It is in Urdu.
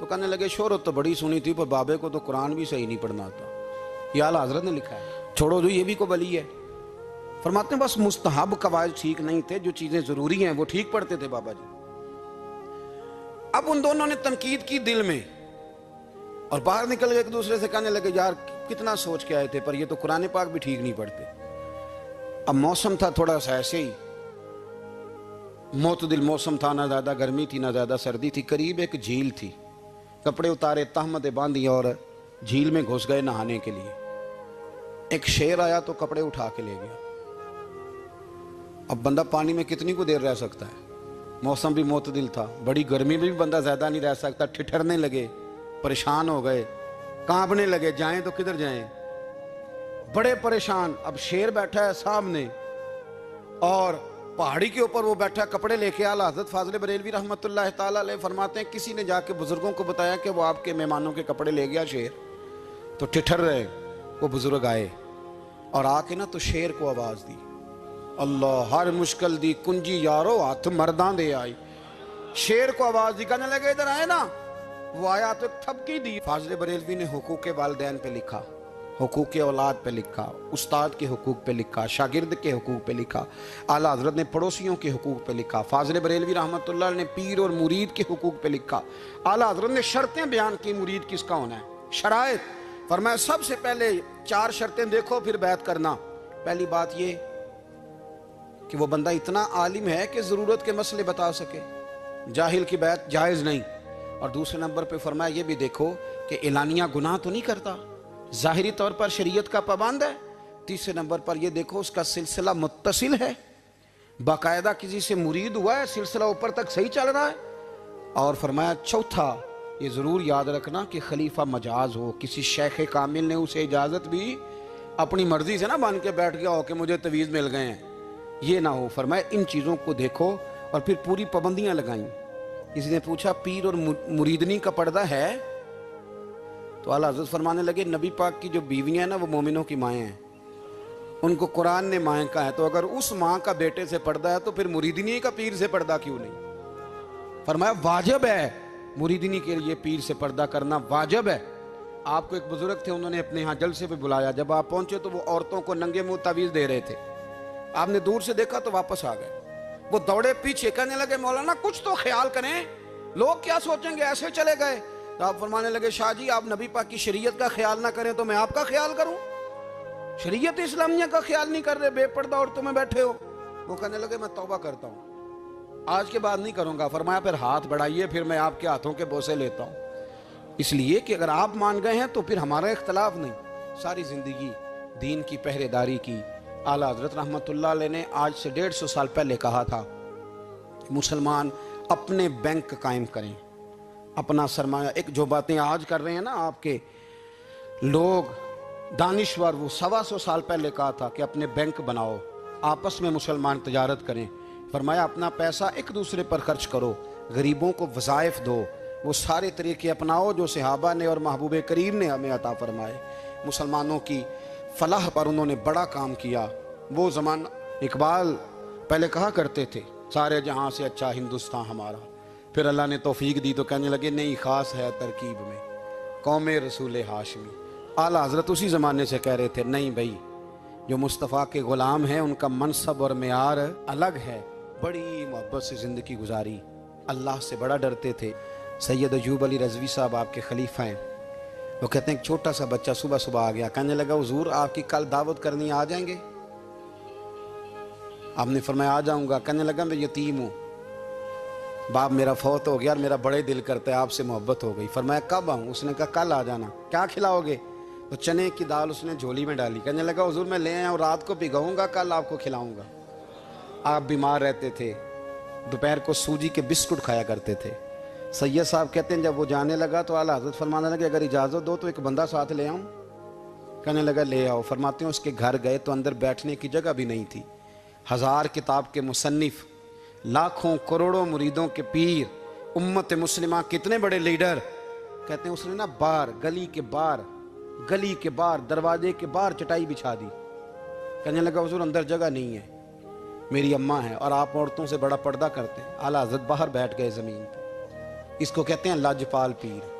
تو کہنے لگے شہرت تو بڑی سنی تھی پر بابے کو تو قرآن بھی صحیح نہیں پڑھنا آتا. یہ اعلیٰ حضرت نے لکھا ہے. چھوڑو جو یہ بھی کو ولی ہے. فرماتے ہیں بس مستحب قواعد ٹھیک نہیں تھے, جو چیزیں ضروری ہیں وہ ٹھیک پڑھتے تھے بابا جی. اب ان دونوں نے تنقید کی دل میں اور باہر نکل گئے ایک دوسرے سے, کہنے لگے یار کتنا سوچ کے آئے تھے پر یہ تو قرآن پاک بھی ٹھیک نہیں پڑھتے. اب موسم تھا تھوڑا سا ایسے ہی معتدل موسم تھا, نہ زیادہ گرمی تھی نہ زیادہ سردی تھی. قریب ایک جھیل تھی, کپڑے اتارے تہمتیں باندھی اور جھیل میں گھس گئے نہانے کے لیے. ایک شیر آیا تو کپڑے اٹھا کے لے گیا. اب بندہ پانی میں کتنی کو دیر رہ سکتا ہے, موسم بھی معتدل تھا, بڑی گرمی میں بھی بندہ زیادہ نہیں رہ سکتا. ٹھٹھرنے لگے, پریشان ہو گئے, کانپنے لگے, جائیں تو کدھر جائیں, بڑے پریشان. اب شیر بیٹھا ہے سامنے اور پہاڑی کے اوپر وہ بیٹھا کپڑے لے کے. اعلیٰ حضرت فاضل بریلوی رحمۃ اللہ تعالیٰ علیہ فرماتے ہیں کسی نے جا کے بزرگوں کو بتایا کہ وہ آپ کے مہمانوں کے کپڑے لے گیا شیر. تو ٹھٹھر رہے, وہ بزرگ آئے اور آ کے نا تو شیر کو آواز دی, اللہ ہر مشکل دی کنجی یارو ہاتھ مرداں دے آئی. شیر کو آواز دی, کہنے لگے ادھر آئے نا. وہ آیا تو ایک تھپکی دی. فاضل بریلوی نے حقوق والدین پہ لکھا, حقوق اولاد پہ لکھا, استاد کے حقوق پہ لکھا, شاگرد کے حقوق پہ لکھا. اعلیٰ حضرت نے پڑوسیوں کے حقوق پہ لکھا. فاضل بریلوی رحمۃ اللہ نے پیر اور مرید کے حقوق پہ لکھا. اعلیٰ حضرت نے شرطیں بیان کی مرید کس کا ہونا ہے, شرائط. فرمایا سب سے پہلے 4 شرطیں دیکھو پھر بیعت کرنا. پہلی بات یہ کہ وہ بندہ اتنا عالم ہے کہ ضرورت کے مسئلے بتا سکے, جاہل کی بیعت جائز نہیں. اور دوسرے نمبر پہ فرمایا یہ بھی دیکھو کہ اعلانیہ گناہ تو نہیں کرتا, ظاہری طور پر شریعت کا پابند ہے. تیسرے نمبر پر یہ دیکھو اس کا سلسلہ متصل ہے, باقاعدہ کسی سے مرید ہوا ہے, سلسلہ اوپر تک صحیح چل رہا ہے. اور فرمایا چوتھا یہ ضرور یاد رکھنا کہ خلیفہ مجاز ہو, کسی شیخ کامل نے اسے اجازت بھی اپنی مرضی سے نہ مان کے بیٹھ گیا ہو کہ مجھے تویز مل گئے ہیں, یہ نہ ہو. فرمایا ان چیزوں کو دیکھو اور پھر پوری پابندیاں لگائیں. کسی نے پوچھا پیر اور مریدنی کا پردہ ہے, تو اعلیٰ حضرت فرمانے لگے نبی پاک کی جو بیویاں ہیں نا وہ مومنوں کی مائیں ہیں, ان کو قرآن نے مائیں کہا ہے. تو اگر اس ماں کا بیٹے سے پردہ ہے تو پھر مریدنی کا پیر سے پردہ کیوں نہیں. فرمایا واجب ہے مریدنی کے لیے پیر سے پردہ کرنا, واجب ہے. آپ کو ایک بزرگ تھے, انہوں نے اپنے ہاں جلسے پہ بلایا. جب آپ پہنچے تو وہ عورتوں کو ننگے منہ تعویذ دے رہے تھے. آپ نے دور سے دیکھا تو واپس آ گئے. وہ دوڑے پیچھے, کہنے لگے مولانا کچھ تو خیال کریں, لوگ کیا سوچیں گے, ایسے چلے گئے. تو آپ فرمانے لگے شاہ جی آپ نبی پاک کی شریعت کا خیال نہ کریں تو میں آپ کا خیال کروں, شریعت اسلامیہ کا خیال نہیں کر رہے, بے پردہ عورتوں میں بیٹھے ہو. وہ کہنے لگے میں توبہ کرتا ہوں, آج کے بعد نہیں کروں گا. فرمایا پھر ہاتھ بڑھائیے, پھر میں آپ کے ہاتھوں کے بوسے لیتا ہوں. اس لیے کہ اگر آپ مان گئے ہیں تو پھر ہمارا اختلاف نہیں. ساری زندگی دین کی پہرے داری کی. اعلیٰ حضرت رحمۃ اللہ علیہ نے آج سے 150 سال پہلے کہا تھا مسلمان اپنے بینک قائم کریں, اپنا سرمایہ. ایک جو باتیں آج کر رہے ہیں نا آپ کے لوگ دانشور, وہ 125 سال پہلے کہا تھا کہ اپنے بینک بناؤ, آپس میں مسلمان تجارت کریں. فرمایا اپنا پیسہ ایک دوسرے پر خرچ کرو, غریبوں کو وظائف دو, وہ سارے طریقے اپناؤ جو صحابہ نے اور محبوب کریم نے ہمیں عطا فرمائے. مسلمانوں کی فلاح پر انہوں نے بڑا کام کیا. وہ زمانہ اقبال پہلے کہا کرتے تھے سارے جہاں سے اچھا ہندوستان ہمارا. پھر اللہ نے توفیق دی تو کہنے لگے نہیں خاص ہے ترکیب میں قوم رسول ہاشمی. اعلیٰ حضرت اسی زمانے سے کہہ رہے تھے نہیں بھائی جو مصطفیٰ کے غلام ہیں ان کا منصب اور معیار الگ ہے. بڑی محبت سے زندگی گزاری, اللہ سے بڑا ڈرتے تھے. سید ایوب علی رضوی صاحب آپ کے خلیفہ ہیں. وہ کہتے ہیں ایک چھوٹا سا بچہ صبح صبح آ گیا, کہنے لگا حضور آپ کی کل دعوت کرنی, آ جائیں گے؟ آپ نے فرمایا آ جاؤں گا. کہنے لگا میں یتیم ہوں, باپ میرا فوت ہو گیا اور میرا بڑے دل کرتا ہے آپ سے محبت ہو گئی. فرمایا کب آؤں؟ اس نے کہا کل آ جانا. کیا کھلاؤ گے؟ تو چنے کی دال اس نے جھولی میں ڈالی. کہنے لگا حضور میں لے آیا ہوں, رات کو بھگاؤں گا, کل آپ کو کھلاؤں گا. آپ بیمار رہتے تھے, دوپہر کو سوجی کے بسکٹ کھایا کرتے تھے. سید صاحب کہتے ہیں جب وہ جانے لگا تو اعلیٰ حضرت فرمانے لگے اگر اجازت دو تو ایک بندہ ساتھ لے آؤں. کہنے لگا لے آؤ. فرماتے ہیں اس کے گھر گئے تو اندر بیٹھنے کی جگہ بھی نہیں تھی. 1000 کتاب کے مصنف, لاکھوں کروڑوں مریدوں کے پیر, امت مسلمہ کتنے بڑے لیڈر. کہتے ہیں اس نے نا باہر گلی کے باہر دروازے کے باہر چٹائی بچھا دی. کہنے لگا حضور اندر جگہ نہیں ہے, میری اماں ہے اور آپ عورتوں سے بڑا پردہ کرتے ہیں. اعلیٰ حضرت باہر بیٹھ گئے زمین پہ. اس کو کہتے ہیں لجپال پیر.